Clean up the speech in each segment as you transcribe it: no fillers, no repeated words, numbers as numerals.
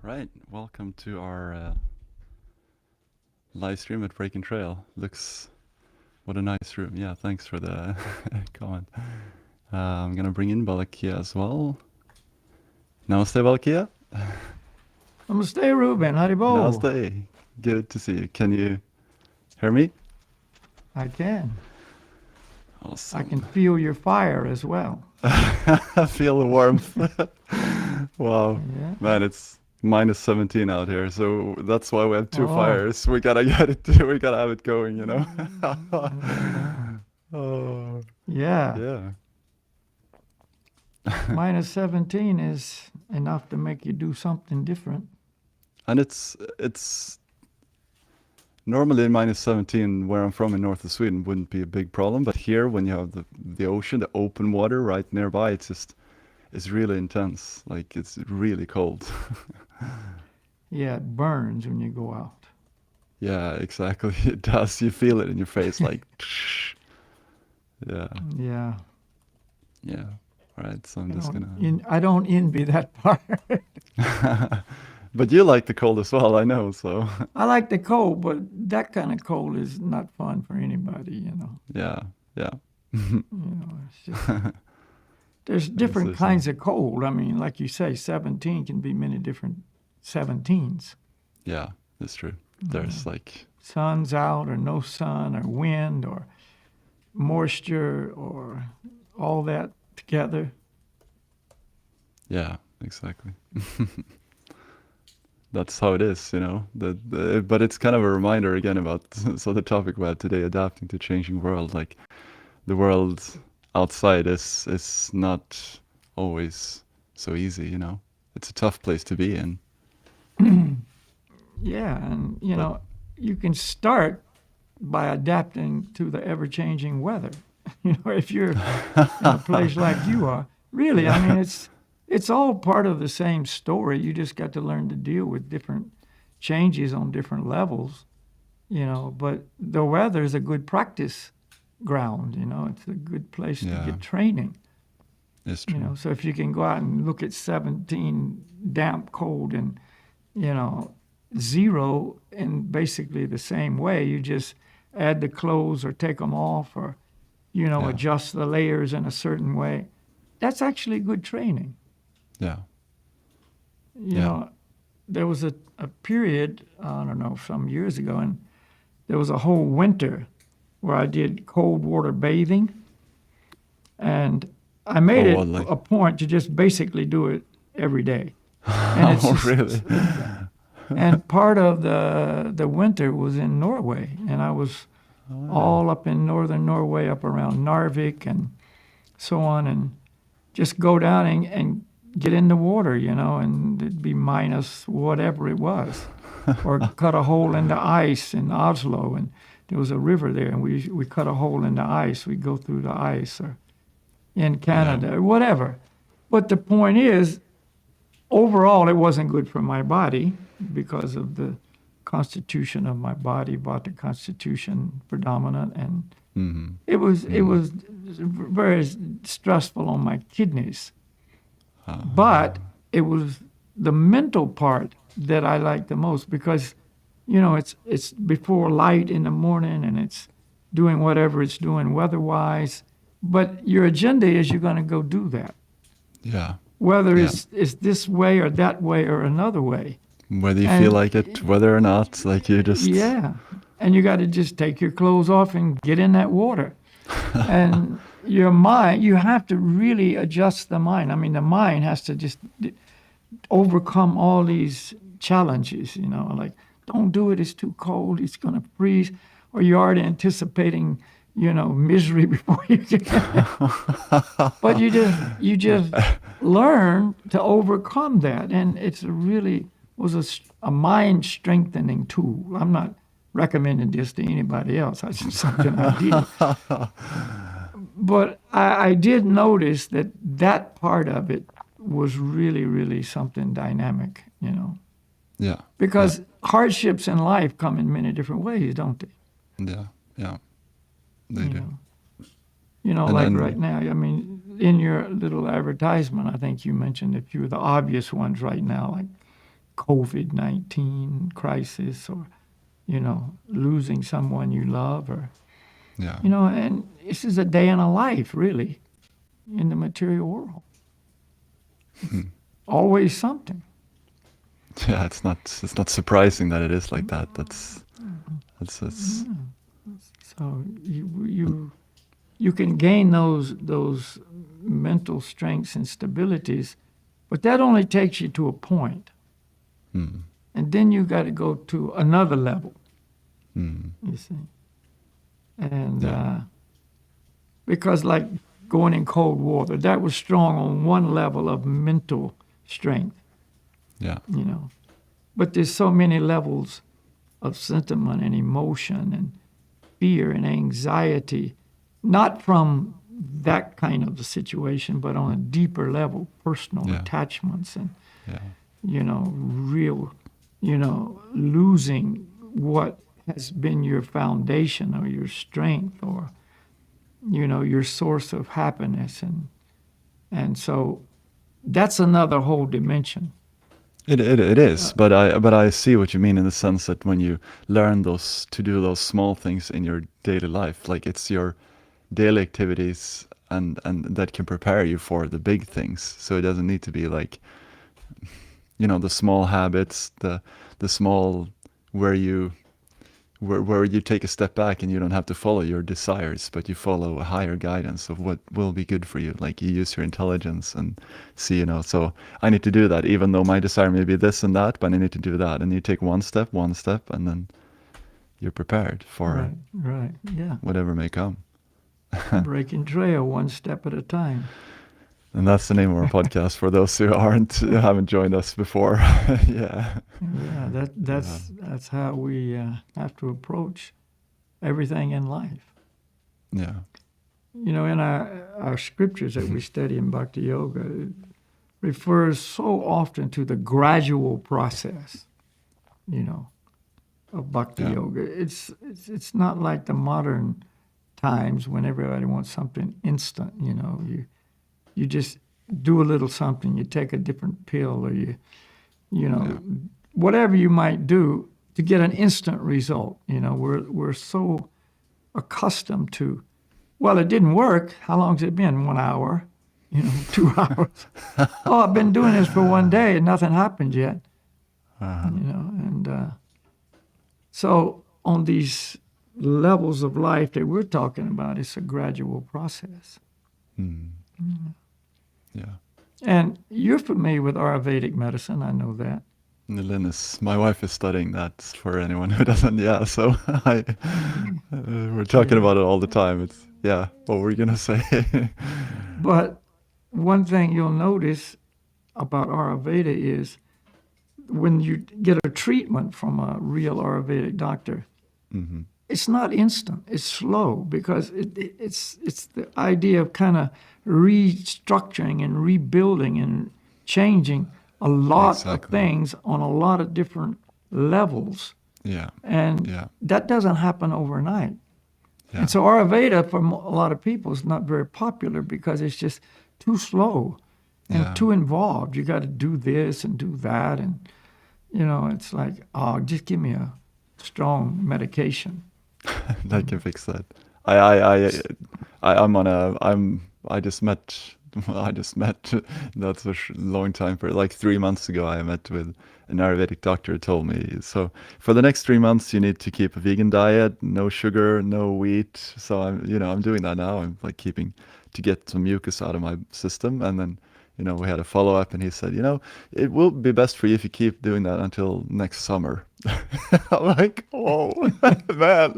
Right, welcome to our live stream at Breaking Trail. What a nice room. Yeah, thanks for the comment. I'm gonna bring in Balakhilya as well. Namaste, Balakhilya. Namaste, Ruben. Haribo. Namaste. Good to see you. Can you hear me? I can. Awesome. I can feel your fire as well. I feel the warmth. Wow. Yeah. Man, it's -17 out here, so that's why we have two Oh. fires. We gotta get it. We gotta have it going, you know. Oh. Yeah. Yeah. -17 is enough to make you do something different. And it's normally -17 where I'm from in north of Sweden wouldn't be a big problem, but here when you have the ocean, the open water right nearby, it's really intense. Like it's really cold. Yeah, it burns when you go out. Yeah, exactly. It does. You feel it in your face, like. Yeah. Yeah. Yeah. All right. So I'm just gonna. I don't envy that part. But you like the cold as well, I know. So. I like the cold, but that kind of cold is not fun for anybody, you know. Yeah. Yeah. You know, it's just, there's different kinds of cold. I mean, like you say, 17 can be many different 17s. Yeah, that's true. There's like sun's out or no sun or wind or moisture or all that together. Yeah, exactly. That's how it is, you know. But it's kind of a reminder again about so the topic we had today, adapting to changing world. Like the world outside is not always so easy, you know. It's a tough place to be in. Yeah, and you know, you can start by adapting to the ever-changing weather. You know, if you're in a place like you are, really, I mean, it's all part of the same story. You just got to learn to deal with different changes on different levels, you know. But the weather is a good practice ground, you know. It's a good place to get training. It's true. You know, so if you can go out and look at 17 damp, cold, and, you know, 0 in basically the same way, you just add the clothes or take them off or, you know, adjust the layers in a certain way. That's actually good training. Yeah. You know, there was a period, I don't know, some years ago, and there was a whole winter where I did cold water bathing. And I made it a point to just basically do it every day. And really? And part of the winter was in Norway, and I was all up in northern Norway, up around Narvik and so on, and just go down and get in the water, you know, and it'd be minus whatever it was. or cut a hole in the ice in Oslo, and there was a river there, and we cut a hole in the ice. We go through the ice, or in Canada, or whatever. But the point is, overall, it wasn't good for my body because of the constitution of my body, brought the constitution predominant, and it was very stressful on my kidneys. But it was the mental part that I liked the most because, it's before light in the morning and it's doing whatever it's doing weather-wise. But your agenda is you're going to go do that. Yeah. Whether it's this way or that way or another way. Whether you feel like it, whether or not, like you just... Yeah. And you got to just take your clothes off and get in that water. And your mind, you have to really adjust the mind. I mean, the mind has to just overcome all these challenges, like, don't do it, it's too cold, it's going to freeze. Or you're already anticipating, misery before you get there. But you just learn to overcome that. And it's really was a mind strengthening tool. I'm not recommending this to anybody else. That's just something I did. But I did notice that part of it was really, really something dynamic, Yeah. Because hardships in life come in many different ways, don't they? Yeah. They do. Like right now, I mean, in your little advertisement, I think you mentioned a few of the obvious ones right now, like COVID-19 crisis or, losing someone you love or, and this is a day in a life, really, in the material world. Always something. Yeah, it's not surprising that it is like that. That's So you can gain those mental strengths and stabilities, but that only takes you to a point. And then you got to go to another level. You see, and because like going in cold water, that was strong on one level of mental strength. Yeah. But there's so many levels of sentiment and emotion and fear and anxiety, not from that kind of a situation, but on a deeper level, personal attachments and, real, losing what has been your foundation or your strength or, your source of happiness. And so that's another whole dimension. It is, but I see what you mean in the sense that when you learn to do those small things in your daily life, like it's your daily activities and that can prepare you for the big things. So it doesn't need to be like, the small habits, the small where you take a step back and you don't have to follow your desires, but you follow a higher guidance of what will be good for you. Like you use your intelligence and see, so I need to do that, even though my desire may be this and that, but I need to do that. And you take one step, and then you're prepared for right, yeah, whatever may come. Breaking trail one step at a time. And that's the name of our podcast for those who haven't joined us before. Yeah. Yeah, that's how we have to approach everything in life. Yeah. In our scriptures that we study in Bhakti Yoga, it refers so often to the gradual process, of Bhakti Yoga. It's not like the modern times when everybody wants something instant, You just do a little something, you take a different pill or whatever you might do to get an instant result. We're so accustomed to, well, it didn't work. How long's it been? 1 hour, 2 hours. Oh, I've been doing this for 1 day and nothing happened yet. So on these levels of life that we're talking about, it's a gradual process. Yeah. And you're familiar with Ayurvedic medicine, I know that. My wife is studying that for anyone who doesn't. Yeah, so we're talking about it all the time. What were you going to say? But one thing you'll notice about Ayurveda is when you get a treatment from a real Ayurvedic doctor, Mm-hmm. it's not instant. It's slow because it's the idea of kind of restructuring and rebuilding and changing a lot of Exactly. things on a lot of different levels. Yeah. And Yeah. that doesn't happen overnight. Yeah. And so Ayurveda, for a lot of people, is not very popular because it's just too slow and Yeah. too involved. You got to do this and do that. And, it's like, oh, just give me a strong medication. That can fix that. I'm on a I just met that's a long time for like 3 months ago. I met with an Ayurvedic doctor who told me, so for the next 3 months you need to keep a vegan diet, no sugar, no wheat. So I'm doing that now. I'm like keeping to get some mucus out of my system, and then we had a follow up, and he said, it will be best for you if you keep doing that until next summer. I'm like, oh man,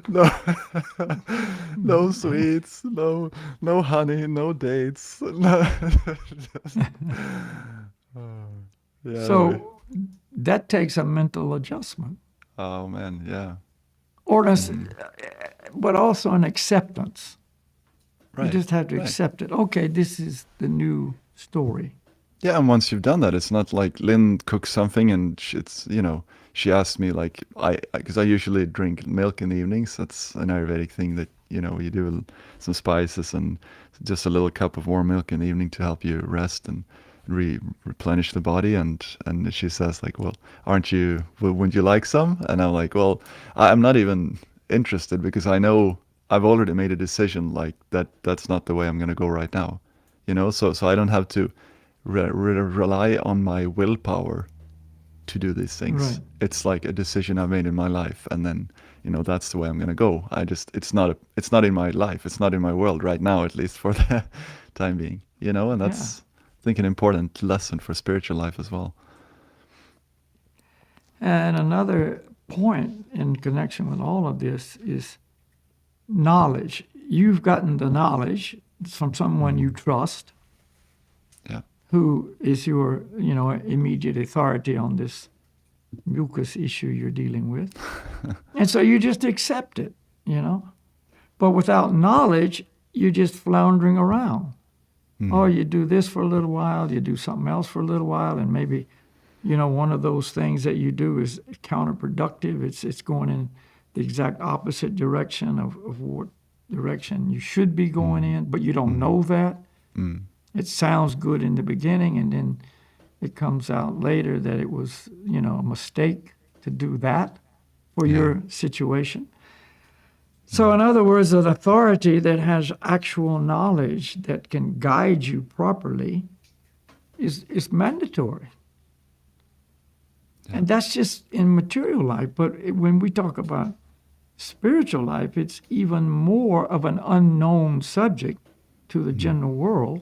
no, no sweets, no honey, no dates. Yeah. So Anyway. that takes a mental adjustment, Oh man, yeah. or Mm. but also an acceptance. You Right. just have to Right. accept it. Okay, this is the new story. Yeah, and once you've done that, it's not like Lynn cooks something and she asked me like because I usually drink milk in the evenings. That's an Ayurvedic thing that you do some spices and just a little cup of warm milk in the evening to help you rest and replenish the body. And she says like, well, wouldn't you like some? And I'm like, well, I'm not even interested because I know I've already made a decision like that's not the way I'm gonna go right now. So I don't have to rely on my willpower to do these things. Right. It's like a decision I've made in my life, and then that's the way I'm gonna go. It's not in my life. It's not in my world right now, at least for the time being. And that's I think an important lesson for spiritual life as well. And another point in connection with all of this is knowledge. You've gotten the knowledge from someone you trust, Yeah. who is your, immediate authority on this mucus issue you're dealing with. And so you just accept it, But without knowledge, you're just floundering around. Oh, you do this for a little while, you do something else for a little while, and maybe, one of those things that you do is counterproductive. It's going in the exact opposite direction of what direction you should be going in, but you don't know that. Mm. It sounds good in the beginning, and then it comes out later that it was, a mistake to do that for your situation. So in other words, an authority that has actual knowledge that can guide you properly is mandatory. Yeah. And that's just in material life. But when we talk about spiritual life, it's even more of an unknown subject to the general world.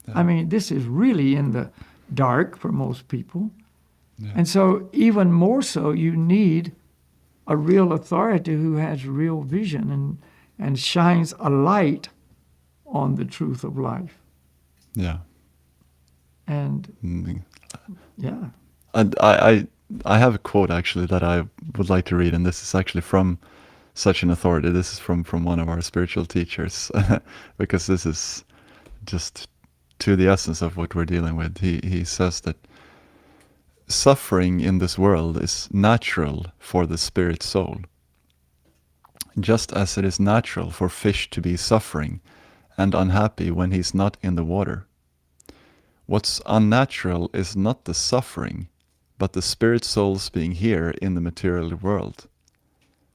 Yeah. I mean, this is really in the dark for most people. Yeah. And so even more so, you need a real authority who has real vision and shines a light on the truth of life. Yeah. And Mm. yeah. And I have a quote actually that I would like to read, and this is actually from such an authority. This is from one of our spiritual teachers, because this is just to the essence of what we're dealing with. He says that suffering in this world is natural for the spirit soul, just as it is natural for fish to be suffering and unhappy when he's not in the water. What's unnatural is not the suffering, but the spirit souls being here in the material world.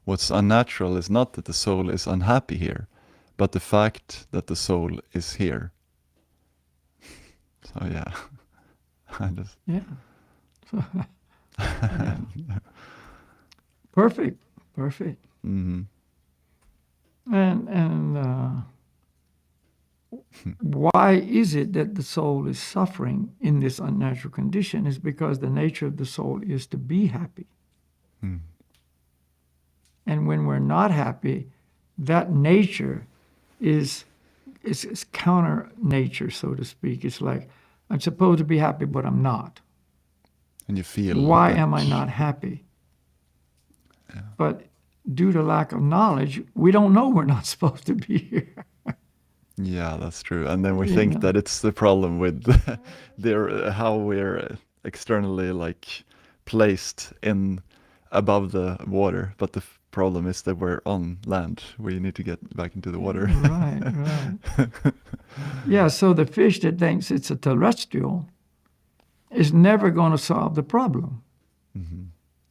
What's unnatural is not that the soul is unhappy here, but the fact that the soul is here. So yeah, I just Yeah. Yeah. Perfect. Mm-hmm. And why is it that the soul is suffering in this unnatural condition? Is because the nature of the soul is to be happy. Mm. And when we're not happy, that nature is counter nature, so to speak. It's like I'm supposed to be happy, but I'm not. And you feel Why that, am I not happy? But due to lack of knowledge, we don't know we're not supposed to be here. yeah, that's true. And then we You think know. that it's the problem with how we're externally like placed in above the water, but the problem is that we're on land. We need to get back into the water. Right, right. Yeah, so the fish that thinks it's a terrestrial is never going to solve the problem. Mm-hmm.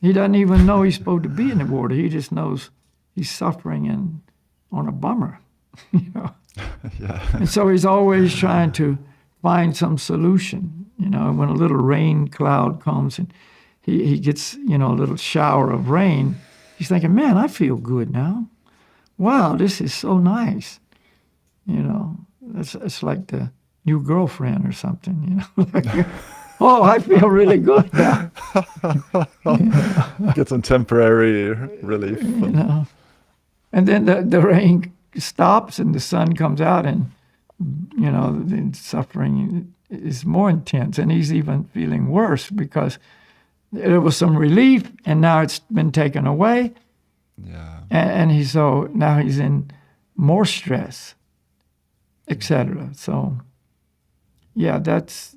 He doesn't even know he's supposed to be in the water. He just knows he's suffering on a bummer, you know. Yeah. And so he's always trying to find some solution, you know. When a little rain cloud comes and he gets, you know, a little shower of rain, he's thinking, man, I feel good now. Wow, this is so nice. You know, it's like the new girlfriend or something, you know. Like, oh, I feel really good now. Get some temporary relief. You know. And then the rain stops and the sun comes out, and, you know, the suffering is more intense. And he's even feeling worse because there was some relief and now it's been taken away. Yeah. And now he's in more stress, etc. So, yeah, that's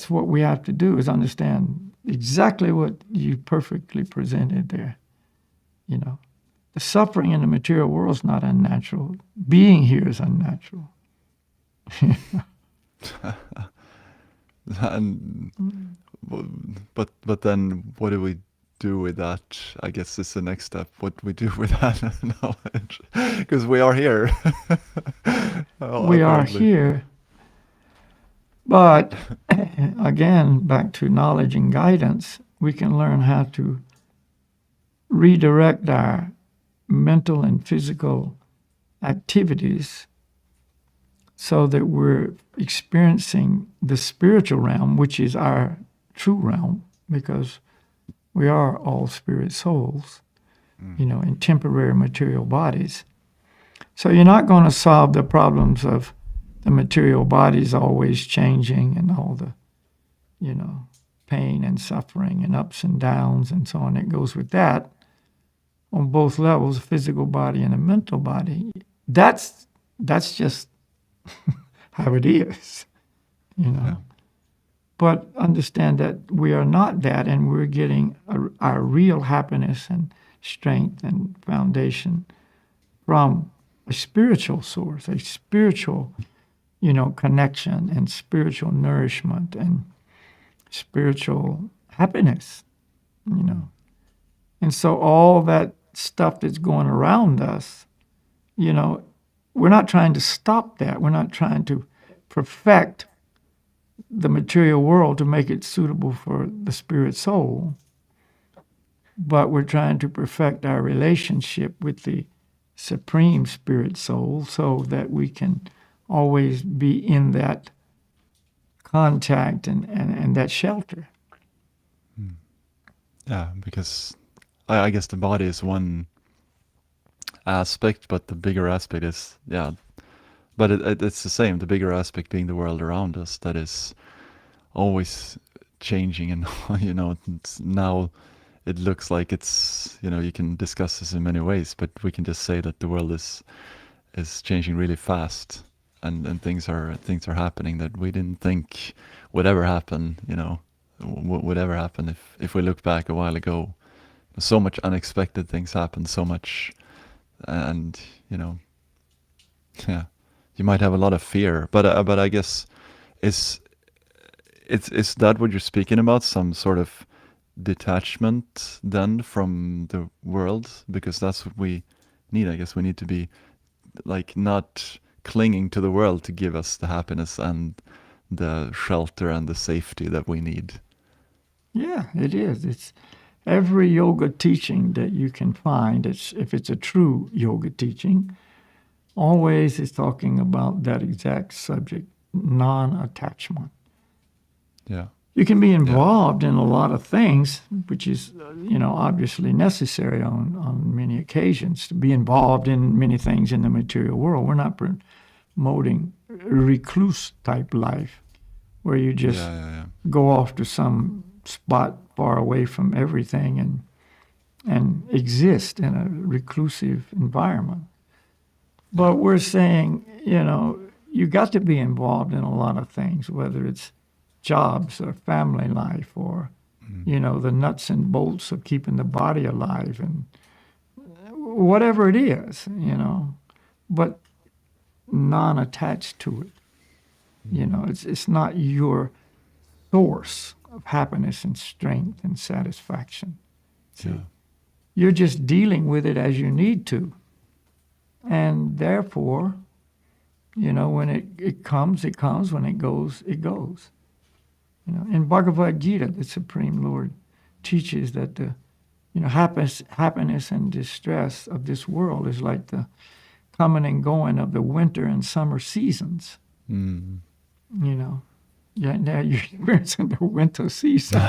what we have to do, is understand exactly what you perfectly presented there. You know, the suffering in the material world is not unnatural. Being here is unnatural. And but then what do we do with that? I guess is the next step. What we do with that knowledge, because we are here. We are here. But again, back to knowledge and guidance, we can learn how to redirect our mental and physical activities so that we're experiencing the spiritual realm, which is our true realm, because we are all spirit souls, you know, in temporary material bodies. So you're not going to solve the problems of the material bodies always changing and all the, you know, pain and suffering and ups and downs and so on. It goes with that on both levels, physical body and a mental body. That's just how it is, you know. Yeah. But understand that we are not that, and we're getting our real happiness and strength and foundation from a spiritual source, a spiritual, you know, connection and spiritual nourishment and spiritual happiness, you know. And so all that stuff that's going around us, you know, we're not trying to stop that. We're not trying to perfect the material world to make it suitable for the spirit soul, but we're trying to perfect our relationship with the supreme spirit soul so that we can always be in that contact and that shelter. Yeah, because I guess the body is one aspect, but the bigger aspect is, yeah, but it's the same, the bigger aspect being the world around us that is always changing. And you know, now it looks like it's, you know, you can discuss this in many ways, but we can just say that the world is changing really fast, and things are happening that we didn't think would ever happen, you know, would ever happen if we look back a while ago. So much unexpected things happen, so much, and you know, yeah, you might have a lot of fear, but I guess is that what you're speaking about? Some sort of detachment then from the world, because that's what we need. I guess we need to be like not clinging to the world to give us the happiness and the shelter and the safety that we need. Yeah, it is. It's every yoga teaching that you can find, if it's a true yoga teaching, always is talking about that exact subject, non-attachment. Yeah. You can be involved in a lot of things, which is, you know, obviously necessary on many occasions, to be involved in many things in the material world. We're not promoting recluse type life. where you just yeah. go off to some spot far away from everything and exist in a reclusive environment. But we're saying, you got to be involved in a lot of things, whether it's jobs or family life or, the nuts and bolts of keeping the body alive and whatever it is, but non-attached to it. It's not your source of happiness and strength and satisfaction. Yeah. You're just dealing with it as you need to. And therefore, when it comes, it comes. When it goes, it goes. In Bhagavad Gita, the Supreme Lord teaches that the happiness and distress of this world is like the coming and going of the winter and summer seasons. Yeah, now you're experiencing the winter season.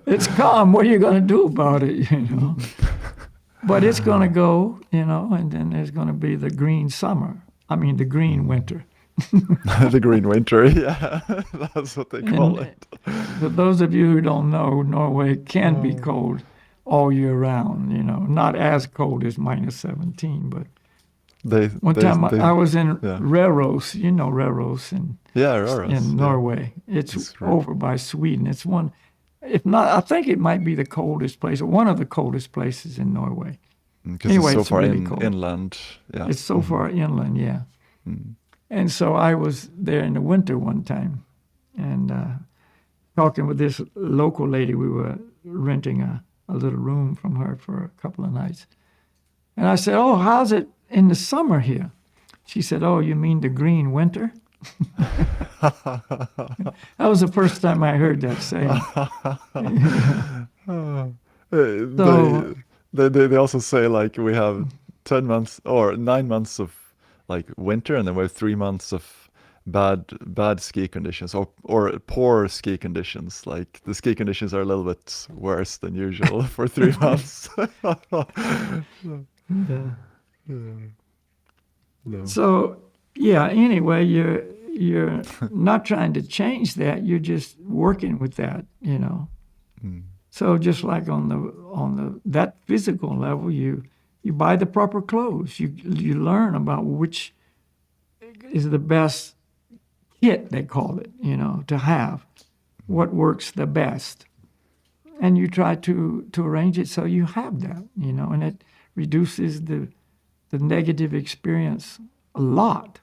It's calm. What are you going to do about it, But it's going to go, and then there's going to be the green summer. I mean, the green winter. The green winter, yeah. That's what they call it. For those of you who don't know, Norway can be cold all year round, Not as cold as minus 17, but one time I was in Røros, Røros in Norway. It's over by Sweden. It's one, if not, I think it might be the coldest place, or one of the coldest places in Norway. Because anyway, it's so far really cold. Inland. Yeah. It's so far inland, yeah. And so I was there in the winter one time and talking with this local lady. We were renting a little room from her for a couple of nights. And I said, "Oh, how's it in the summer here?" She said, "Oh, you mean the green winter?" That was the first time I heard that saying. They also say like we have 10 months or 9 months of like winter, and then we have 3 months of bad ski conditions or poor ski conditions. Like the ski conditions are a little bit worse than usual for 3 months. No. So anyway, you're not trying to change that. You're just working with that, So just like on that physical level, you buy the proper clothes. You learn about which is the best kit, they call it, to have, what works the best, and you try to arrange it so you have that, and it reduces the negative experience a lot,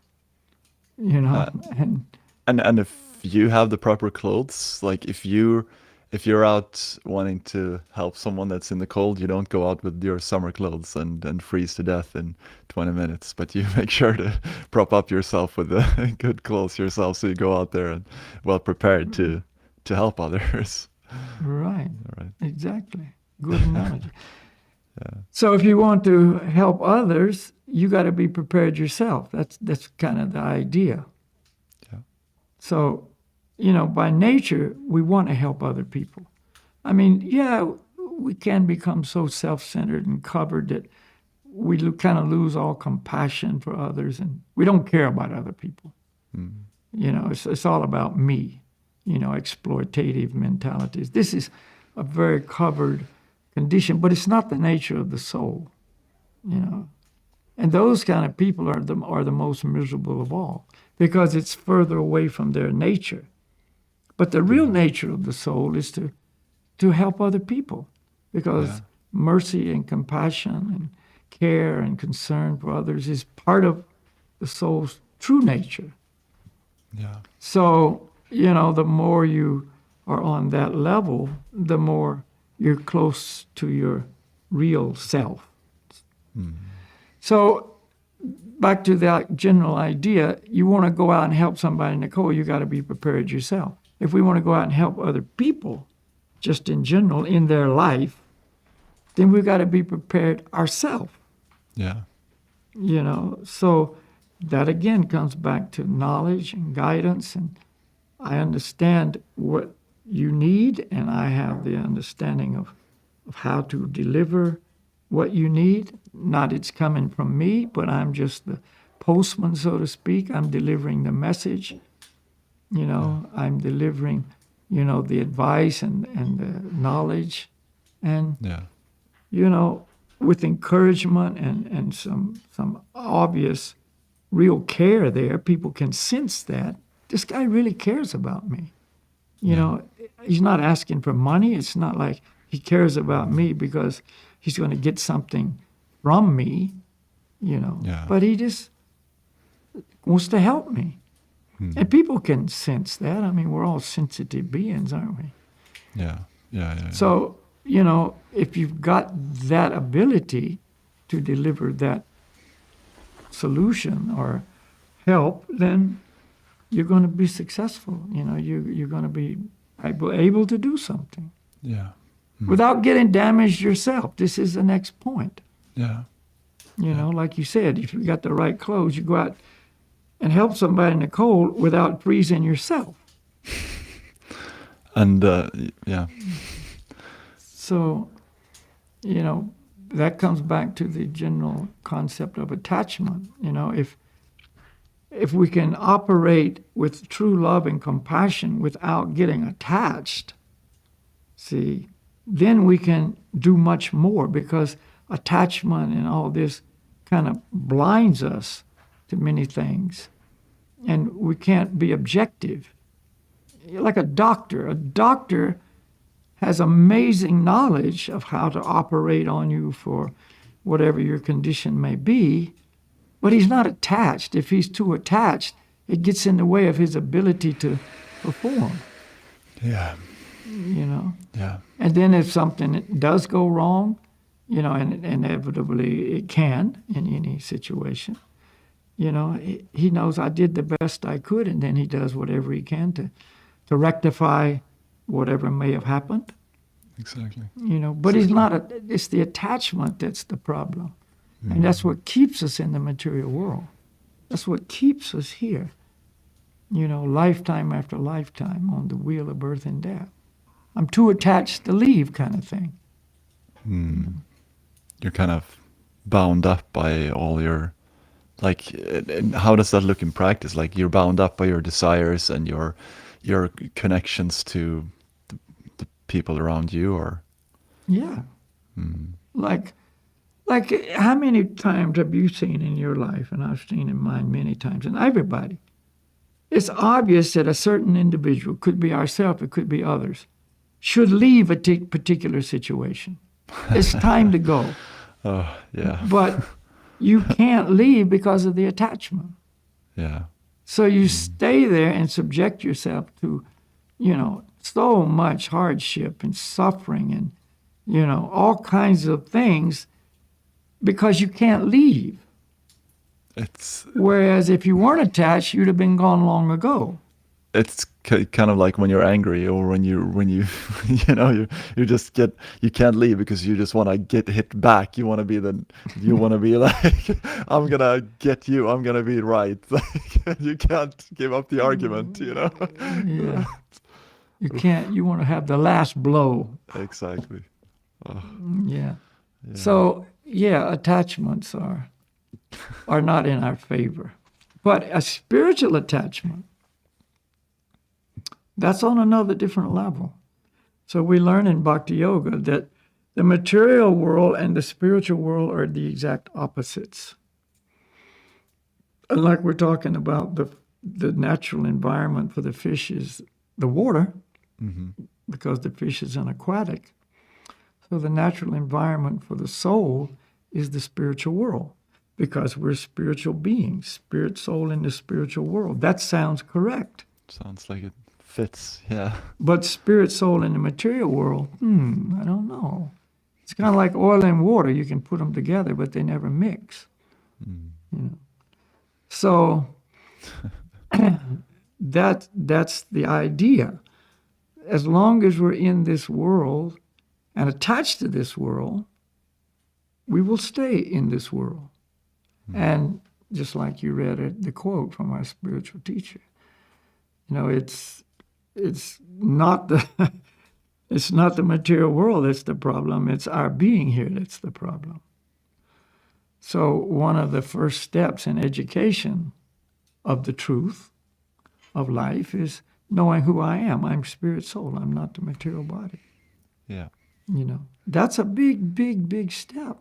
and if you have the proper clothes, like if you're out wanting to help someone that's in the cold, you don't go out with your summer clothes and freeze to death in 20 minutes, but you make sure to prop up yourself with the good clothes yourself, so you go out there and well prepared to help others. Right. Exactly. Good analogy. So if you want to help others, you got to be prepared yourself. That's kind of the idea. Yeah. So, by nature, we want to help other people. I mean, we can become so self-centered and covered that we kind of lose all compassion for others, and we don't care about other people. It's all about me, exploitative mentalities. This is a very covered condition, but it's not the nature of the soul, And those kind of people are the most miserable of all, because it's further away from their nature. But the real nature of the soul is to help other people, because mercy and compassion and care and concern for others is part of the soul's true nature. Yeah. So, the more you are on that level, the more you're close to your real self. So, back to that general idea, you want to go out and help somebody in the cold, you got to be prepared yourself. If we want to go out and help other people, just in general, in their life, then we've got to be prepared ourselves. Yeah. So that again comes back to knowledge and guidance, and I understand what you need, and I have the understanding of how to deliver what you need. Not it's coming from me, but I'm just the postman, so to speak. I'm delivering the message I'm delivering, the advice and the knowledge. And, Yeah. with encouragement and some obvious real care there, people can sense that this guy really cares about me. He's not asking for money. It's not like he cares about me because he's going to get something from me, Yeah. but he just wants to help me. And people can sense that. I mean, we're all sensitive beings, aren't we? Yeah. Yeah. Yeah. So, if you've got that ability to deliver that solution or help, then you're going to be successful. You're going to be able to do something Yeah. without getting damaged yourself. This is the next point. Yeah. Like you said, if you got the right clothes, you go out and help somebody in the cold without freezing yourself. And yeah. So, that comes back to the general concept of attachment. If we can operate with true love and compassion without getting attached, see, then we can do much more, because attachment and all this kind of blinds us to many things, and we can't be objective. Like a doctor has amazing knowledge of how to operate on you for whatever your condition may be, but he's not attached. If he's too attached, it gets in the way of his ability to perform. Yeah. Yeah. And then if something does go wrong, and inevitably it can in any situation, he knows I did the best I could, and then he does whatever he can to rectify whatever may have happened. Exactly. But he's not, it's the attachment that's the problem. And that's what keeps us in the material world. That's what keeps us here, lifetime after lifetime on the wheel of birth and death. I'm too attached to leave, kind of thing. You're kind of bound up by all your, like, and how does that look in practice? Like, you're bound up by your desires and your connections to the people around you, or? Yeah. Like how many times have you seen in your life, and I've seen in mine many times, and everybody, it's obvious that a certain individual, could be ourselves, it could be others, should leave a particular situation. It's time to go. Oh, yeah. But you can't leave because of the attachment. Yeah. So you stay there and subject yourself to, so much hardship and suffering and, all kinds of things, because you can't leave. Whereas if you weren't attached, you'd have been gone long ago. It's kind of like when you're angry, or when you you just you can't leave because you just want to get hit back. You want to be like, I'm gonna get you. I'm gonna be right. You can't give up the argument. Yeah. You can't. You want to have the last blow. Exactly. Oh. Yeah. So attachments are not in our favor, but a spiritual attachment, that's on another different level. So we learn in Bhakti Yoga that the material world and the spiritual world are the exact opposites. And like we're talking about, the natural environment for the fish is the water, because the fish is an aquatic. So the natural environment for the soul is the spiritual world, because we're spiritual beings, spirit, soul in the spiritual world. That sounds correct. Sounds like it fits, yeah. But spirit, soul in the material world, I don't know. It's kind of like oil and water. You can put them together, but they never mix. So that's the idea. As long as we're in this world and attached to this world, we will stay in this world. And just like you read the quote from our spiritual teacher, it's not the material world that's the problem. It's our being here that's the problem. So one of the first steps in education of the truth of life is knowing who I am. I'm spirit soul. I'm not the material body. Yeah. That's a big, big, big step.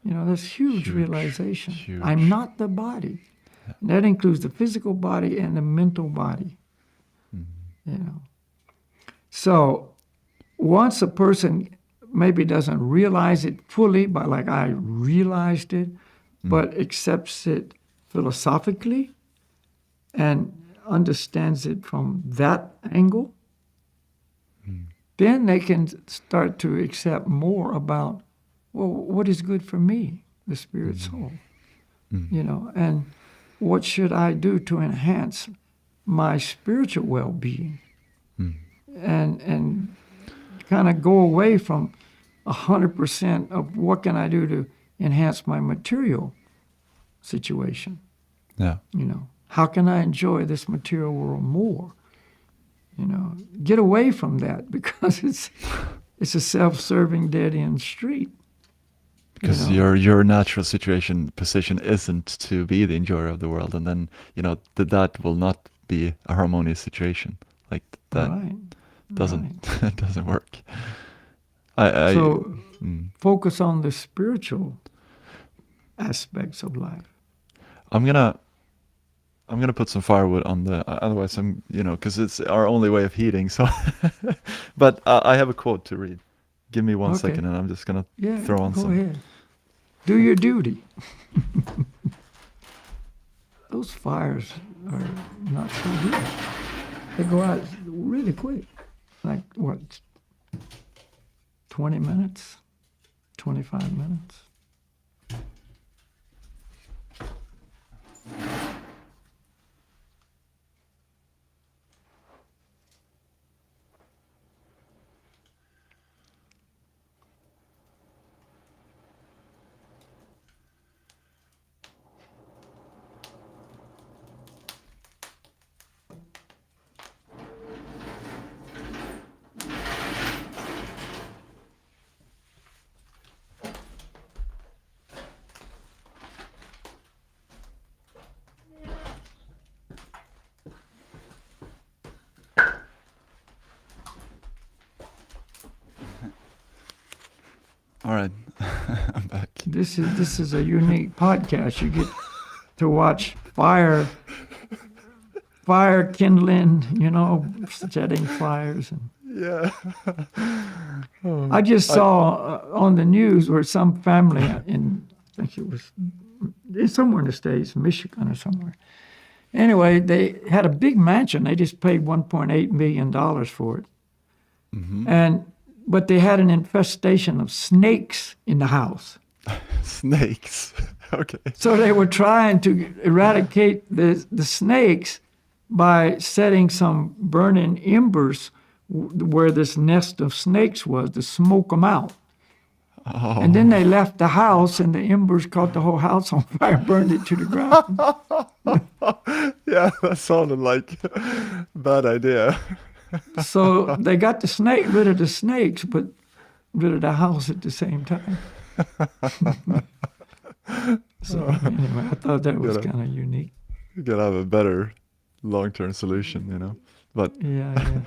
That's huge realization. Huge. I'm not the body. Yeah. And that includes the physical body and the mental body. So once a person maybe doesn't realize it fully, but like I realized it, but accepts it philosophically and understands it from that angle, then they can start to accept more about, well, what is good for me, the spirit soul, and what should I do to enhance my spiritual well-being, and kind of go away from 100% of what can I do to enhance my material situation. Yeah. How can I enjoy this material world more? Get away from that, because it's a self-serving dead-end street. Because your natural position isn't to be the enjoyer of the world, and then that will not be a harmonious situation. Like that doesn't work. So focus on the spiritual aspects of life. I'm gonna put some firewood on the. Otherwise, because it's our only way of heating. So, but I have a quote to read. Give me one second, and I'm just gonna throw on some. Go ahead. Do your duty. Those fires are not so good. They go out really quick. Like what? 20 minutes? 25 minutes? All right, I'm back. This is a unique podcast. You get to watch fire kindling, setting fires. And Yeah. I just saw on the news where some family I think it was somewhere in the States, Michigan or somewhere. Anyway, they had a big mansion. They just paid $1.8 million for it. But they had an infestation of snakes in the house. Snakes. Okay. So they were trying to eradicate the snakes by setting some burning embers where this nest of snakes was, to smoke them out. Oh. And then they left the house, and the embers caught the whole house on fire, burned it to the ground. Yeah, that sounded like a bad idea. So they got rid of the snakes, but rid of the house at the same time. So anyway, I thought that was kind of unique. You gotta have a better long-term solution, But Yeah.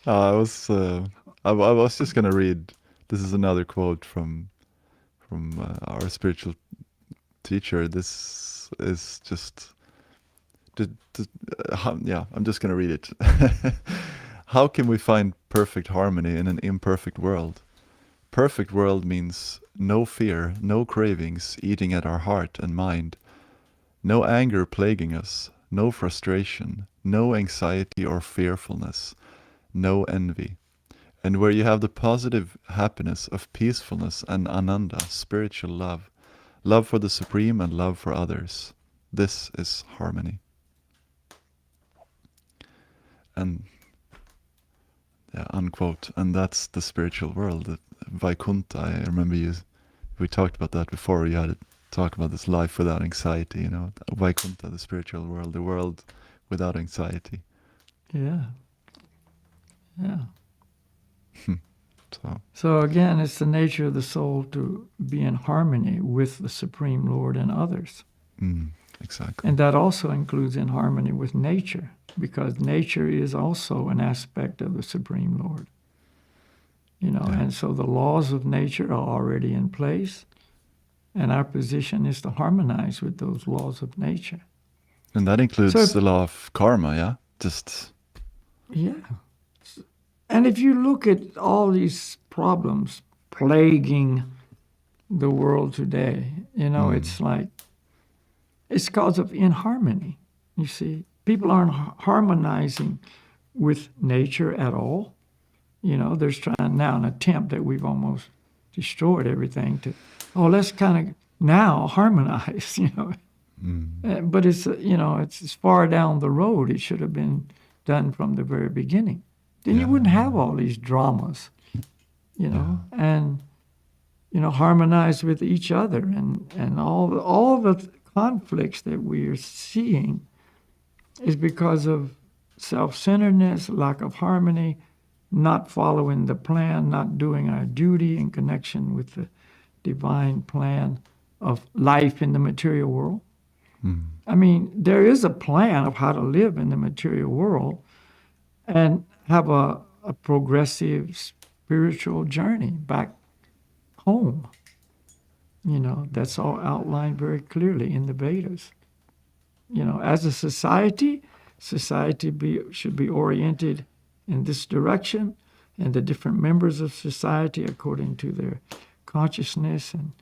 I was just gonna read. This is another quote from our spiritual teacher. This is just. I'm just gonna read it. How can we find perfect harmony in an imperfect world? Perfect world means no fear, no cravings eating at our heart and mind, no anger plaguing us, no frustration, no anxiety or fearfulness, no envy. And where you have the positive happiness of peacefulness and ananda, spiritual love for the supreme and love for others. This is harmony. And unquote. And that's the spiritual world. Vaikuntha, I remember we talked about that before. You had to talk about this life without anxiety, Vaikuntha, the spiritual world, the world without anxiety. Yeah. So So again, it's the nature of the soul to be in harmony with the Supreme Lord and others. Exactly. And that also includes in harmony with nature, because nature is also an aspect of the Supreme Lord. And so the laws of nature are already in place, and our position is to harmonize with those laws of nature. And that includes So if, the law of karma, yeah? Just, yeah. And if you look at all these problems plaguing the world today, it's like, it's because of inharmony. You see, people aren't harmonizing with nature at all. There's trying now an attempt that we've almost destroyed everything to, let's kind of now harmonize, But it's as far down the road. It should have been done from the very beginning. Then you wouldn't have all these dramas, and, harmonize with each other and all the conflicts that we are seeing is because of self-centeredness, lack of harmony, not following the plan, not doing our duty in connection with the divine plan of life in the material world. I mean, there is a plan of how to live in the material world and have a progressive spiritual journey back home. That's all outlined very clearly in the Vedas. As a society should be oriented in this direction, and the different members of society, according to their consciousness and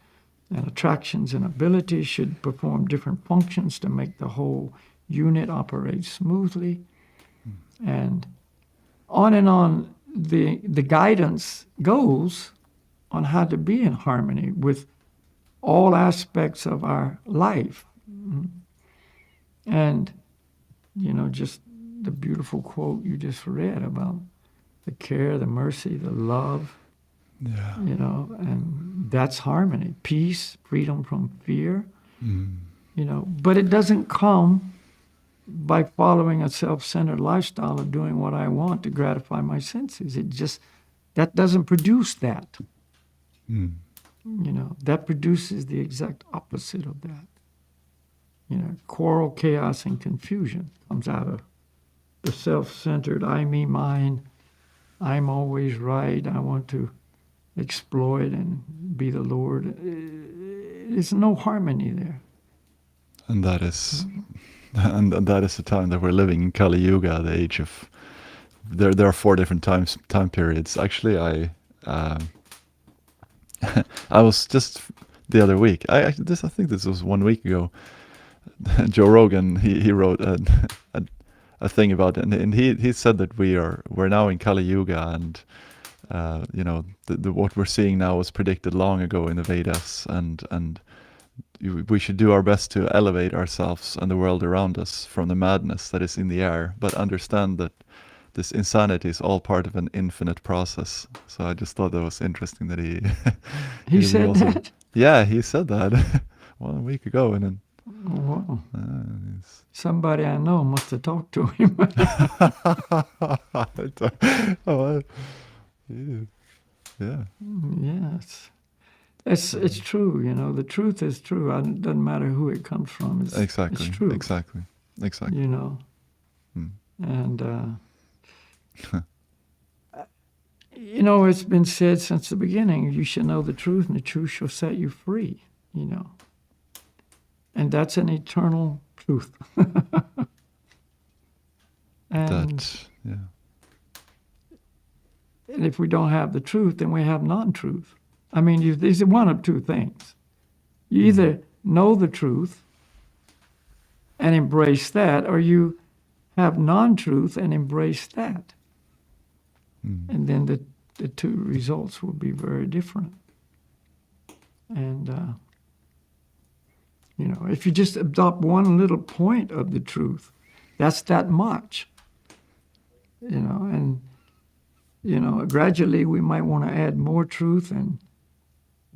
attractions and abilities, should perform different functions to make the whole unit operate smoothly. And on the guidance goes on how to be in harmony with all aspects of our life. And, just the beautiful quote you just read about the care, the mercy, the love, and that's harmony, peace, freedom from fear, but it doesn't come by following a self-centered lifestyle of doing what I want to gratify my senses. That doesn't produce that. That produces the exact opposite of that. Quarrel, chaos, and confusion comes out of the self-centered, I, me, mine, I'm always right, I want to exploit and be the Lord. There's no harmony there. and that is, and that is the time that we're living in Kali Yuga, the age of. There are 4 different time periods. Actually, I was just the other week. I think this was 1 week ago. Joe Rogan he wrote a thing about it, and he said that we're now in Kali Yuga, and what we're seeing now was predicted long ago in the Vedas, and we should do our best to elevate ourselves and the world around us from the madness that is in the air, but understand that this insanity is all part of an infinite process. So I just thought that was interesting that he said also, that. Yeah, he said that 1 week ago, and then. Wow. Somebody I know must have talked to him. Yeah. Yes. It's true, the truth is true. It doesn't matter who it comes from. Exactly. It's true. Exactly. And it's been said since the beginning, you shall know the truth, and the truth shall set you free, And that's an eternal truth. And if we don't have the truth, then we have non-truth. I mean, there's one of 2 things. You either know the truth and embrace that, or you have non-truth and embrace that. And then the 2 results will be very different. And, if you just adopt one little point of the truth, that's that much. And, gradually we might want to add more truth and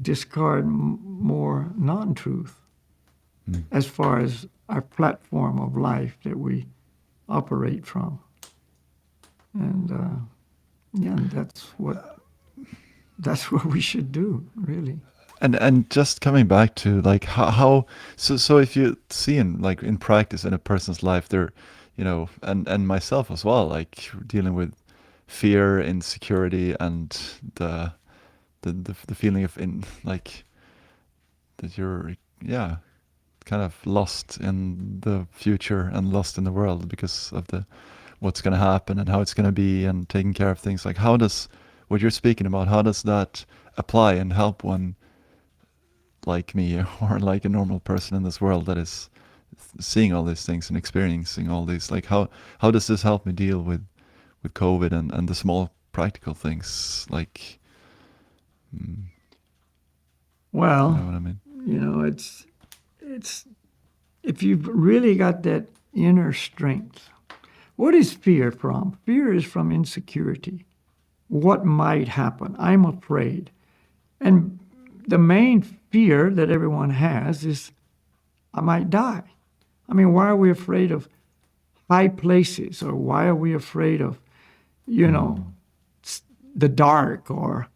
discard more non-truth as far as our platform of life that we operate from. And, and that's what we should do, really. And just coming back to like how so if you see in like in practice in a person's life, they're, and myself as well, like dealing with fear, insecurity, and the feeling of in like that you're, yeah, kind of lost in the future and lost in the world because of the what's going to happen and how it's going to be, and taking care of things. Like, how does what you're speaking about, how does that apply and help one like me or like a normal person in this world that is seeing all these things and experiencing all these, like how does this help me deal with COVID and the small practical things, like, you know Well, what I mean? it's if you've really got that inner strength. What is fear from? Fear is from insecurity. What might happen? I'm afraid. And the main fear that everyone has is I might die. I mean, why are we afraid of high places, or why are we afraid of, you know, the dark, or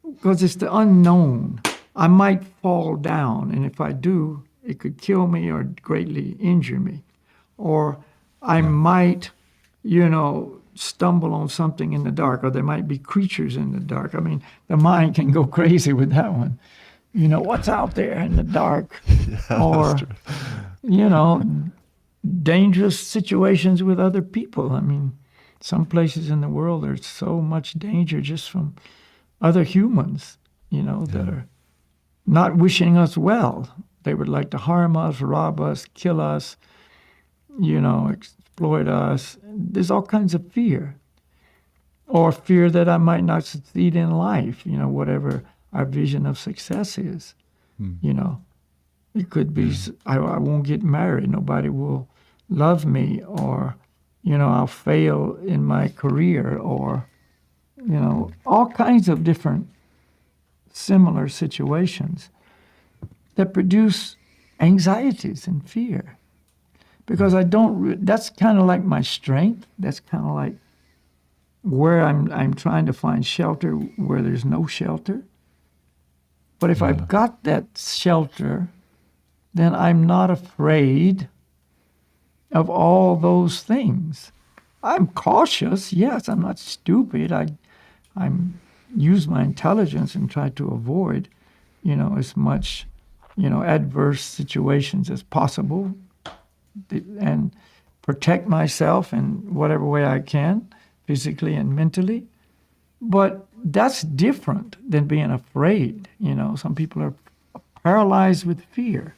because it's the unknown. I might fall down, and if I do, it could kill me or greatly injure me. Or I might, stumble on something in the dark, or there might be creatures in the dark. I mean, the mind can go crazy with that one. What's out there in the dark? Yeah, Or, that's true. dangerous situations with other people. I mean, some places in the world there's so much danger just from other humans, that are not wishing us well. They would like to harm us, rob us, kill us, exploit us. There's all kinds of fear. Or fear that I might not succeed in life, whatever our vision of success is. It could be I won't get married, nobody will love me, or, I'll fail in my career, or, all kinds of different similar situations that produce anxieties and fear. Because that's kind of like my strength. That's kind of like where I'm trying to find shelter where there's no shelter. But if I've got that shelter, then I'm not afraid of all those things. I'm cautious, yes. I'm not stupid. I'm use my intelligence and try to avoid, as much, adverse situations as possible, and protect myself in whatever way I can, physically and mentally. But that's different than being afraid. Some people are paralyzed with fear.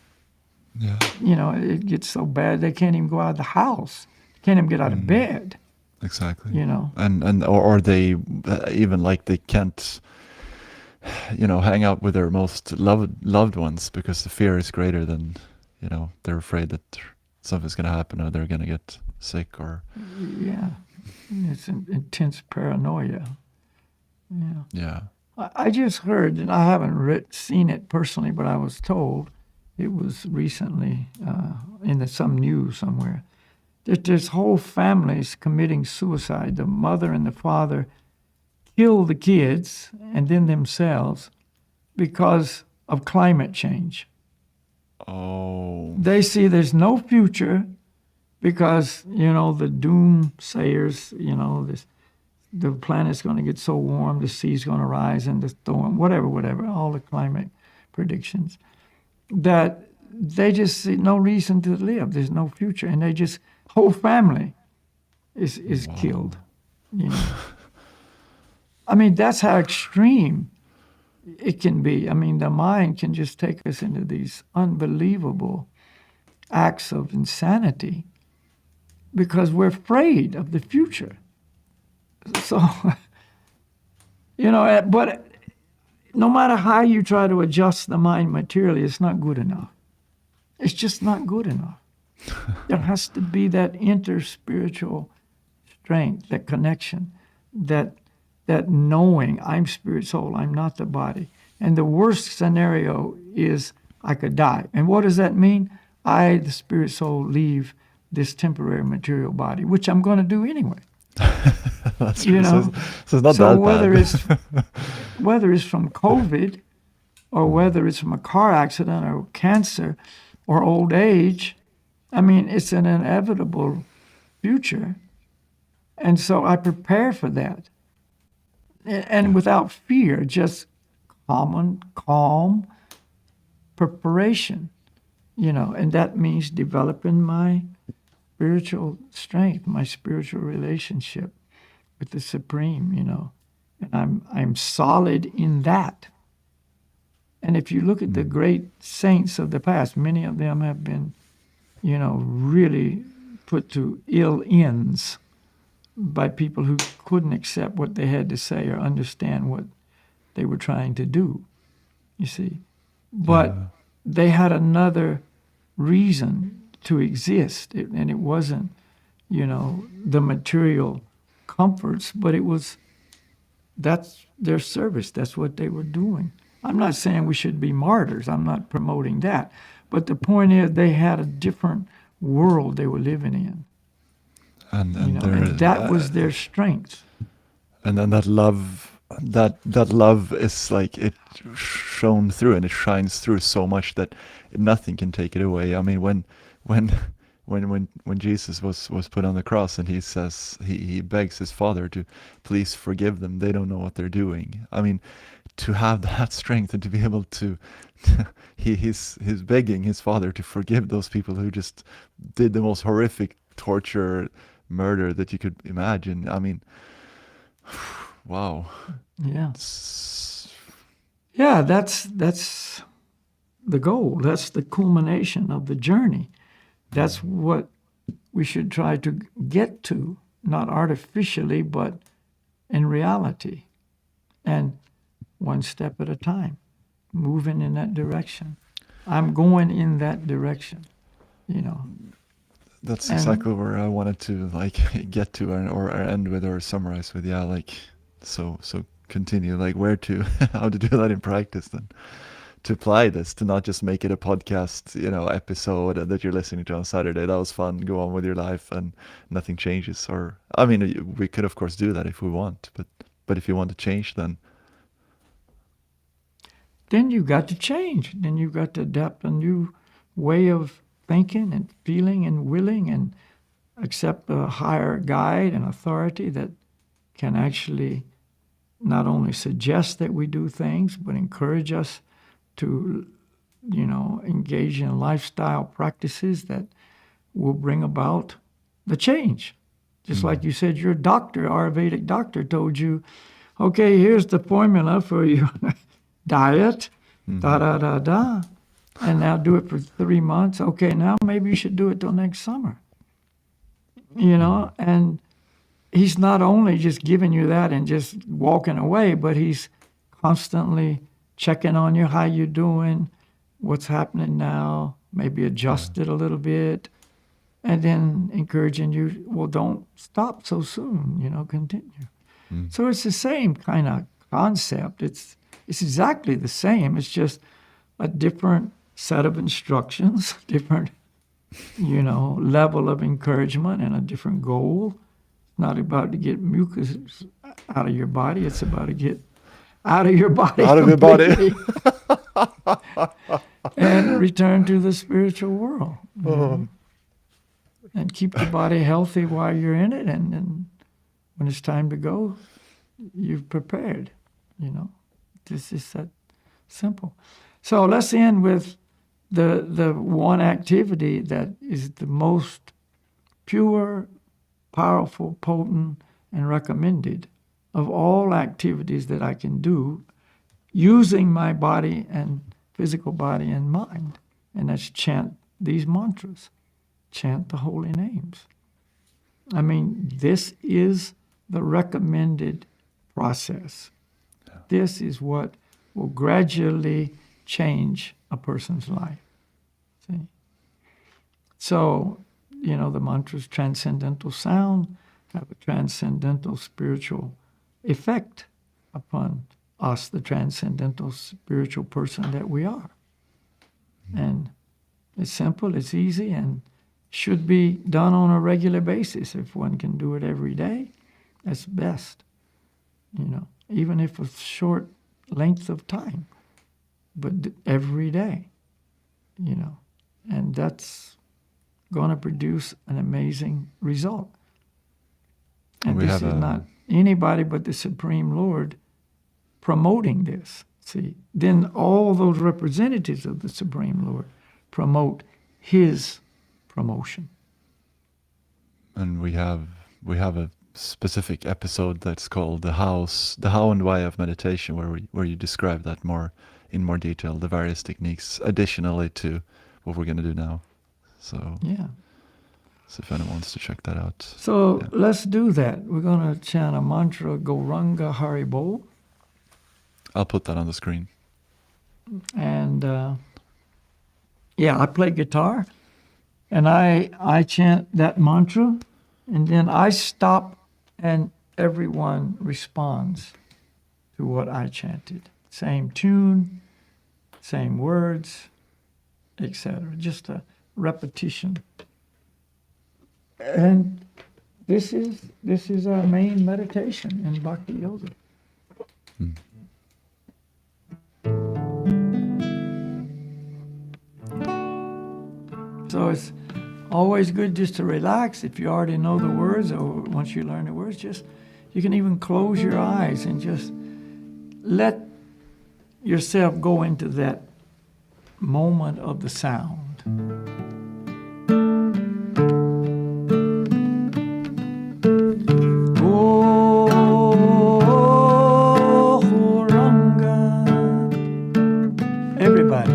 Yeah. It gets so bad they can't even go out of the house, can't even get out of bed. Exactly. And Or they even like they can't, hang out with their most loved ones because the fear is greater than, they're afraid that something's going to happen or they're going to get sick, or yeah, it's an intense paranoia. Yeah. yeah. I just heard, and I haven't seen it personally, but I was told it was recently in some news somewhere that there's whole families committing suicide. The mother and the father kill the kids and then themselves because of climate change. Oh. They see there's no future because, the doomsayers, the planet's going to get so warm, the sea's going to rise, and the storm, whatever, all the climate predictions, that they just see no reason to live. There's no future, and whole family is killed. I mean, that's how extreme it can be. I mean, the mind can just take us into these unbelievable acts of insanity because we're afraid of the future. So, but no matter how you try to adjust the mind materially, it's not good enough. It's just not good enough. There has to be that interspiritual strength, that connection, that knowing I'm spirit, soul, I'm not the body. And the worst scenario is I could die. And what does that mean? I, the spirit, soul, leave this temporary material body, which I'm going to do anyway. That's true. So it's not So that bad. whether it's from COVID, or whether it's from a car accident or cancer or old age. I mean, it's an inevitable future. And so I prepare for that. And without fear, just calm preparation, and that means developing my spiritual strength, my spiritual relationship with the Supreme, and I'm solid in that. And if you look at the great saints of the past, many of them have been, really put to ill ends by people who couldn't accept what they had to say or understand what they were trying to do, you see. But they had another reason to exist, and it wasn't, the material comforts, but that's their service. That's what they were doing. I'm not saying we should be martyrs. I'm not promoting that. But the point is they had a different world they were living in. And and that was their strength. And then that love is like it shone through and it shines through so much that nothing can take it away. I mean, when Jesus was put on the cross and he says he begs his Father to please forgive them, they don't know what they're doing. I mean, to have that strength and to be able to he's begging his Father to forgive those people who just did the most horrific torture, murder that you could imagine. I mean, wow. Yeah. Yeah, that's the goal. That's the culmination of the journey. That's what we should try to get to, not artificially, but in reality. And one step at a time, moving in that direction. I'm going in that direction, That's exactly where I wanted to get to or end with or summarize with. Yeah, so continue, where to, how to do that in practice then, to apply this, to not just make it a podcast, episode that you're listening to on Saturday. That was fun. Go on with your life and nothing changes. Or, I mean, we could of course do that if we want, but if you want to change, then you got to change. Then you got to adapt a new way of thinking and feeling and willing and accept a higher guide and authority that can actually not only suggest that we do things, but encourage us to, engage in lifestyle practices that will bring about the change. Just like you said, your doctor, Ayurvedic doctor, told you, okay, here's the formula for your diet, da-da-da-da, and now do it for 3 months. Okay, now maybe you should do it till next summer. And he's not only just giving you that and just walking away, but he's constantly checking on you, how you doing, what's happening now, maybe adjust it a little bit, and then encouraging you, well, don't stop so soon, continue. So it's the same kind of concept. It's exactly the same. It's just a different set of instructions, different, level of encouragement and a different goal. Not about to get mucus out of your body. It's about to get out of your body. Out of your body. And return to the spiritual world. And keep the body healthy while you're in it. And then when it's time to go, you've prepared. This is that simple. So let's end with the one activity that is the most pure, powerful, potent, and recommended of all activities that I can do using my body and physical body and mind. And that's chant these mantras, chant the holy names. I mean, this is the recommended process. This is what will gradually change a person's life. See? So, the mantra's transcendental sound have a transcendental spiritual effect upon us, the transcendental spiritual person that we are. And it's simple, it's easy, and should be done on a regular basis. If one can do it every day, that's best. Even if a short length of time, but every day, you know, and that's going to produce an amazing result. And We this have is not anybody but the Supreme Lord promoting this. See, then all those representatives of the Supreme Lord promote his promotion. And we have a specific episode that's called the how and why of meditation, where you describe that in more detail, the various techniques additionally to what we're going to do now. So Yeah. So if anyone wants to check that out. So let's do that. We're going to chant a mantra, Gauranga Haribol. I'll put that on the screen. And I play guitar, and I chant that mantra, and then I stop, and everyone responds to what I chanted. Same tune, same words, etc. Just a repetition. And this is our main meditation in Bhakti Yoga. So it's always good just to relax. If you already know the words, or once you learn the words, you can even close your eyes and just let yourself go into that moment of the sound. Everybody.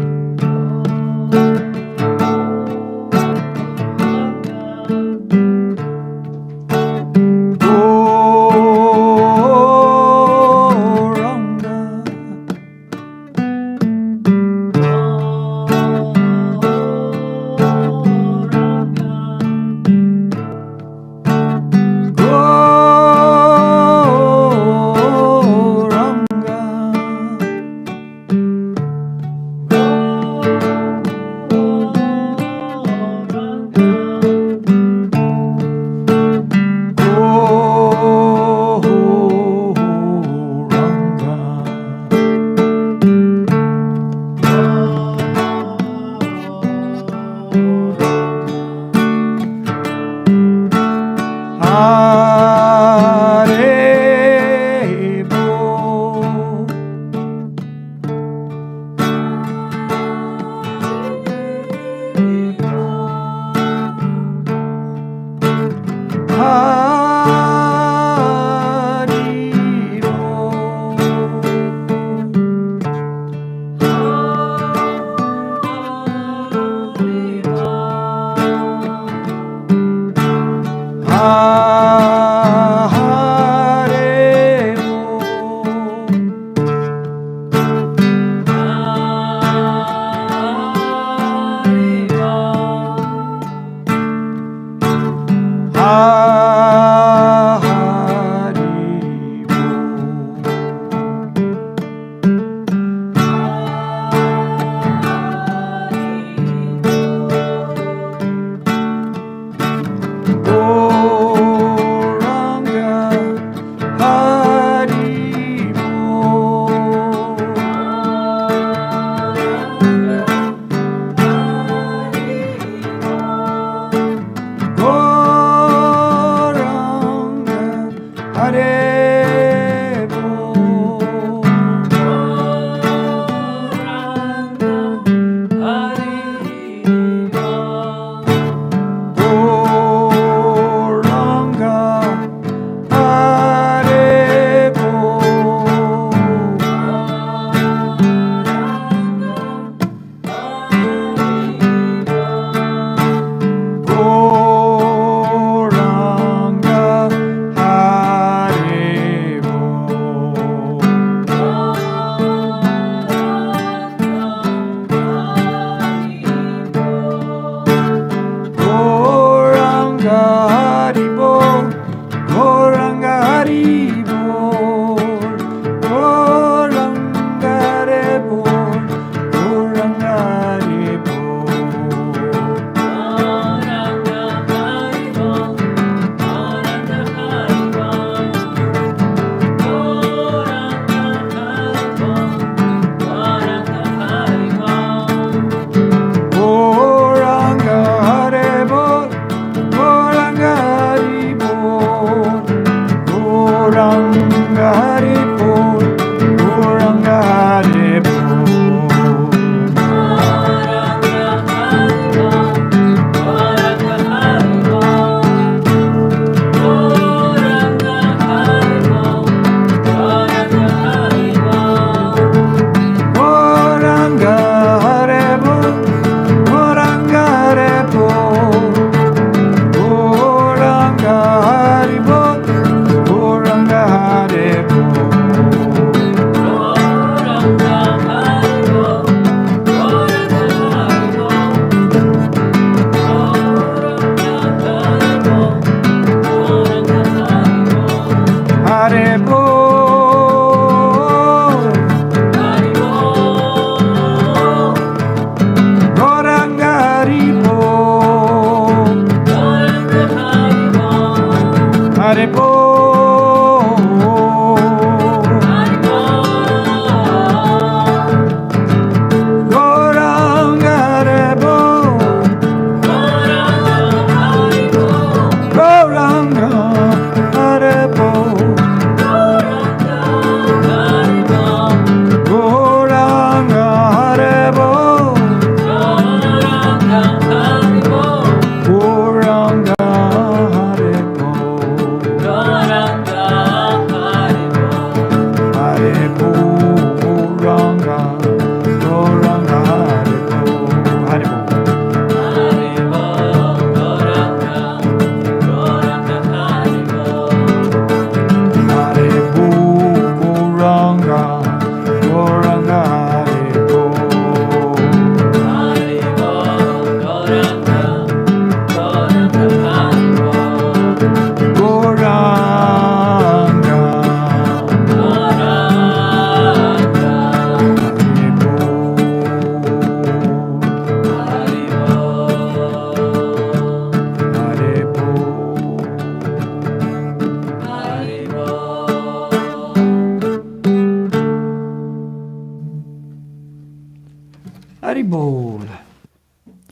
Haribol.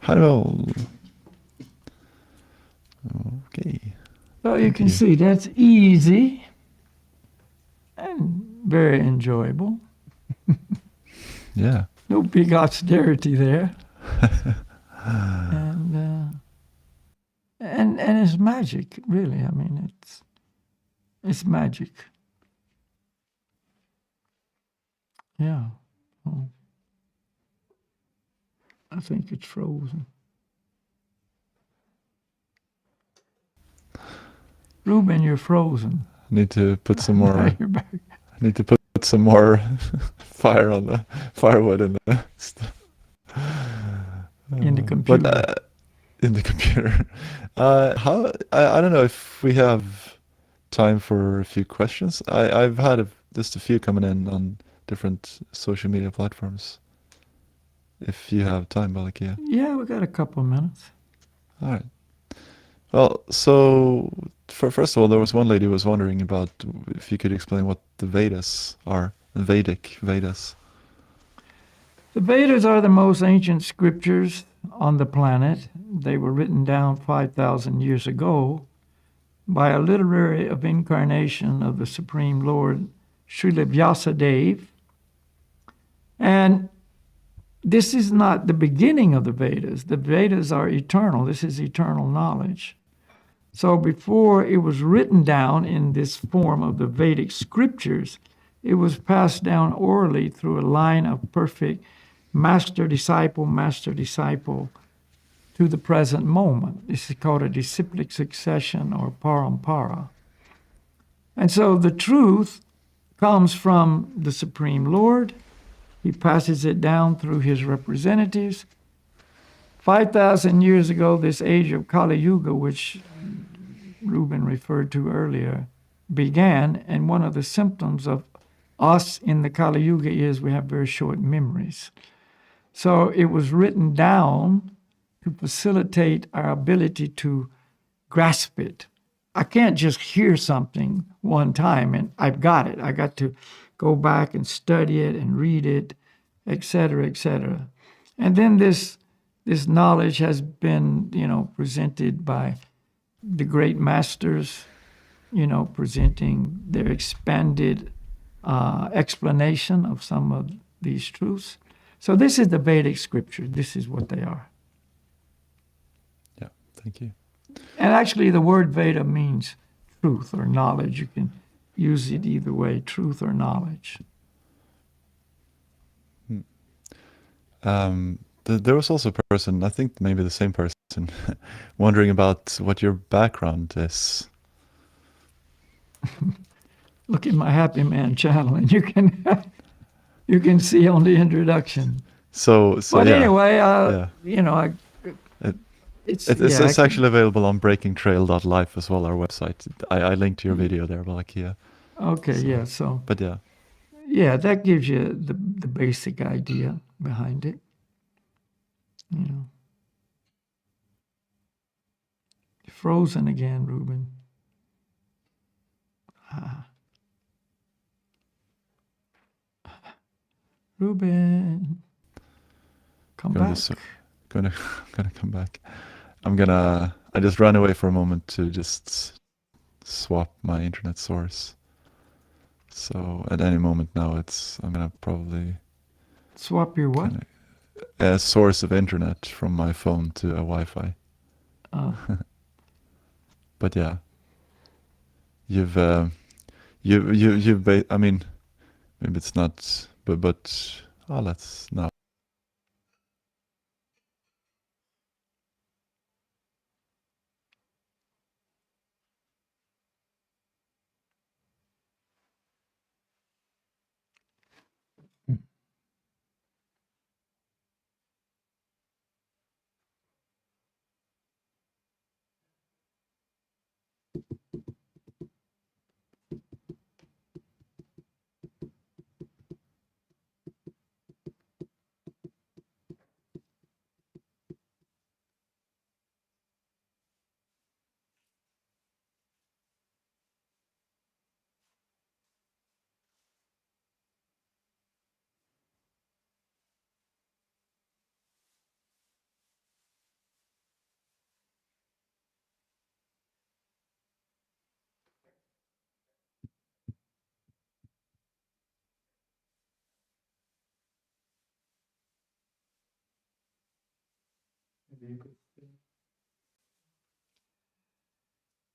Hello. Okay. So you Thank can you. see that's easy and very enjoyable. Yeah. No big austerity there. and it's magic, really. I mean, it's magic. Yeah. Oh. I think it's frozen. Ruben, you're frozen. Need to put some more. Now you're back. Need to put some more fire on the firewood in the In the computer. But in the computer. How I don't know if we have time for a few questions. I've had just a few coming in on different social media platforms. If you have time, Balakhilya. Yeah, we got a couple of minutes. All right. Well, so first of all, there was one lady who was wondering about if you could explain what the Vedas are, the Vedic Vedas. The Vedas are the most ancient scriptures on the planet. They were written down 5,000 years ago by a literary of incarnation of the Supreme Lord, Srila Vyasadeva. And this is not the beginning of the Vedas. The Vedas are eternal. This is eternal knowledge. So before it was written down in this form of the Vedic scriptures, it was passed down orally through a line of perfect master-disciple to the present moment. This is called a disciplic succession or parampara. And so the truth comes from the Supreme Lord. He passes it down through his representatives. 5,000 years ago, this age of Kali Yuga, which Ruben referred to earlier, began. And one of the symptoms of us in the Kali Yuga is we have very short memories. So it was written down to facilitate our ability to grasp it. I can't just hear something one time and I've got it. I got to go back and study it and read it, et cetera, et cetera. And then this knowledge has been, presented by the great masters, presenting their expanded explanation of some of these truths. So this is the Vedic scripture. This is what they are. Yeah, thank you. And actually the word Veda means truth or knowledge. You can use it either way, truth or knowledge. There was also a person, I think maybe the same person, wondering about what your background is. Look at my Happy Man channel, and you can see on the introduction. So But yeah. anyway, Yeah. It's actually available on breakingtrail.life as well, our website. I linked to your video there, Balakhilya. Okay, But yeah. Yeah, that gives you the basic idea behind it. Frozen again, Ruben. Ruben, come Gonna back. just gonna gonna come back. I just ran away for a moment to just swap my internet source. So at any moment now, I'm gonna probably Swap your what? kind of a source of internet from my phone to a Wi-Fi. But yeah, you've I mean, maybe it's not, but let's not.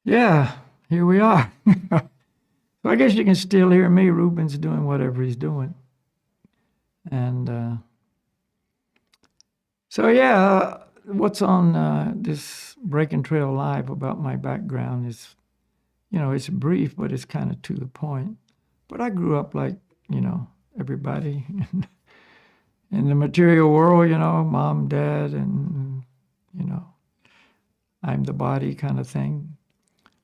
Yeah, here we are. So I guess you can still hear me. Ruben's doing whatever he's doing. And so, yeah, what's on this Breaking Trail Live about my background is, it's brief, but it's kind of to the point. But I grew up like, everybody in the material world, mom, dad, and, I'm the body kind of thing.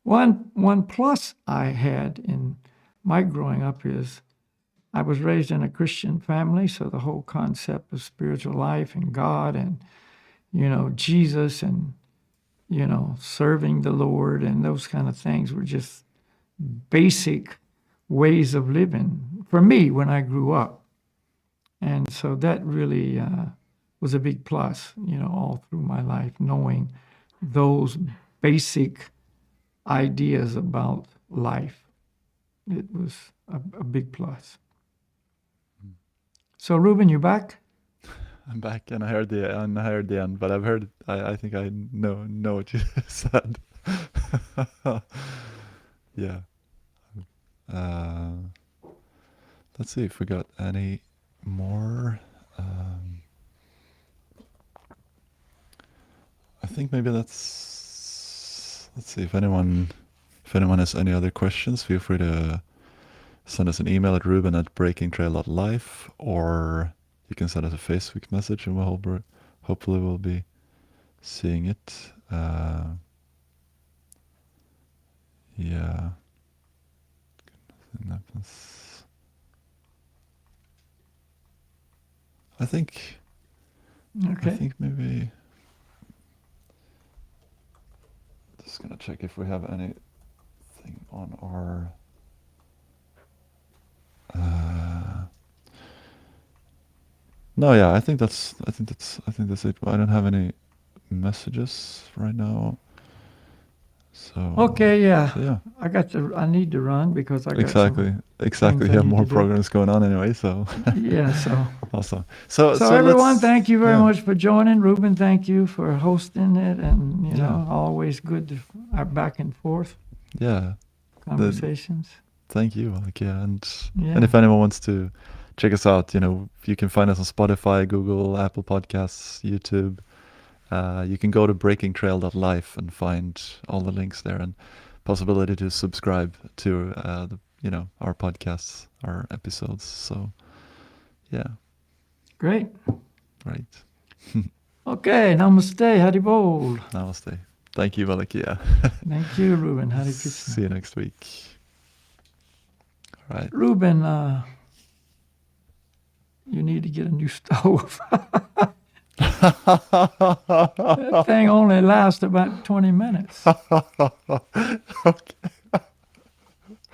One plus I had in my growing up is I was raised in a Christian family, so the whole concept of spiritual life and God and, Jesus and, serving the Lord and those kind of things were just basic ways of living for me when I grew up. And so that really was a big plus, all through my life, knowing those basic ideas about life. It was a big plus. So, Ruben, you back? I'm back, and I heard the end, but I think I know what you said. Yeah. Let's see if we got any more. I think maybe let's see if anyone has any other questions. Feel free to send us an email at ruben@breakingtrail.life, or you can send us a Facebook message, and hopefully we'll be seeing it. Yeah. I think maybe just gonna check if we have anything on our no, yeah, I think that's it. I don't have any messages right now. So Okay, yeah. So yeah. I need to run because I got Exactly. things You I have need more to do. programs going on anyway, so Yeah, so awesome. so everyone, let's, thank you very yeah. much for joining. Ruben, thank you for hosting it, and Yeah. always good to our back and forth Yeah. conversations. Thank you, Malikia. And Yeah. if anyone wants to check us out, you can find us on Spotify, Google, Apple Podcasts, YouTube. You can go to breakingtrail.life and find all the links there, and possibility to subscribe to our podcasts, our episodes. So yeah. Great. Right. Okay, namaste, haribol. Namaste. Thank you, Malikia. Thank you, Ruben. Hare Krishna. See you next week. All right. Ruben, you need to get a new stove. That thing only lasts about 20 minutes. Okay.